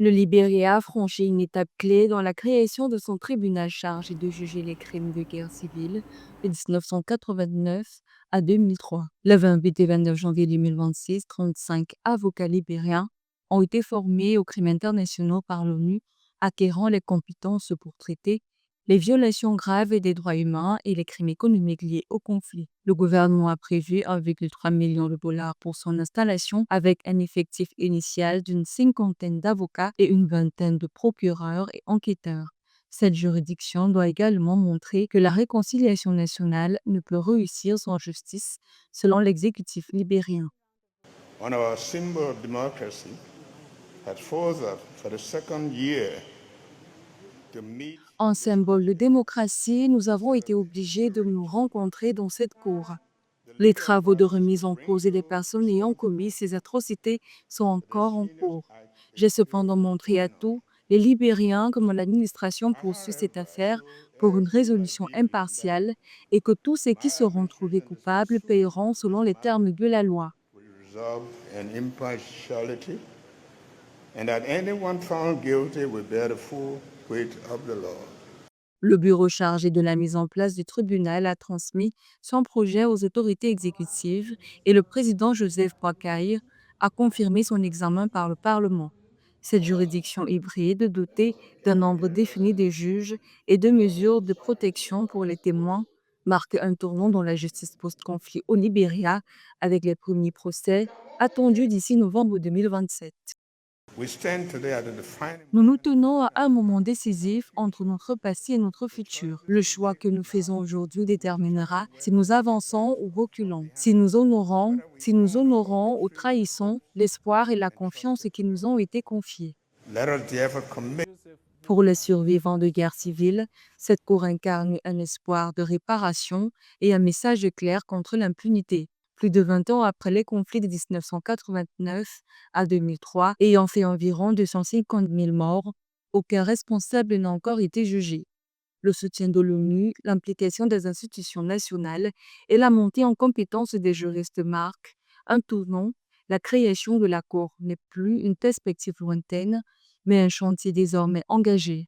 Le Libéria a franchi une étape clé dans la création de son tribunal chargé de juger les crimes de guerre civile de 1989 à 2003. Le 28 et 29 janvier 2026, 35 avocats libériens ont été formés aux crimes internationaux par l'ONU, acquérant les compétences pour traiter les violations graves des droits humains et les crimes économiques liés au conflit. Le gouvernement a prévu 1,3 million de dollars pour son installation avec un effectif initial d'une cinquantaine d'avocats et une vingtaine de procureurs et enquêteurs. Cette juridiction doit également montrer que la réconciliation nationale ne peut réussir sans justice, selon l'exécutif libérien. On our symbol of democracy had forced us for the second year to meet. En symbole de démocratie, nous avons été obligés de nous rencontrer dans cette cour. Les travaux de remise en cause des personnes ayant commis ces atrocités sont encore en cours. J'ai cependant montré à tous les Libériens comment l'administration poursuit cette affaire pour une résolution impartiale et que tous ceux qui seront trouvés coupables paieront selon les termes de la loi. We resolve and impartiality, and that anyone found guilty will bear the full weight of the law. Le bureau chargé de la mise en place du tribunal a transmis son projet aux autorités exécutives et le président Joseph Boakai a confirmé son examen par le Parlement. Cette juridiction hybride, dotée d'un nombre défini de juges et de mesures de protection pour les témoins, marque un tournant dans la justice post-conflit au Libéria, avec les premiers procès attendus d'ici novembre 2027. We stand today at the defining Nous nous tenons à un moment décisif entre notre passé et notre futur. Le choix que nous faisons aujourd'hui déterminera si nous avançons ou reculons, si nous honorons ou trahissons l'espoir et la confiance qui nous ont été confiés. let us therefore commit Pour les survivants de guerre civile, cette cour incarne un espoir de réparation et un message clair contre l'impunité. Plus de 20 ans après les conflits de 1989 à 2003, ayant fait environ 250 000 morts, aucun responsable n'a encore été jugé. Le soutien de l'ONU, l'implication des institutions nationales et la montée en compétence des juristes marquent un tournant. La création de la Cour n'est plus une perspective lointaine, mais un chantier désormais engagé.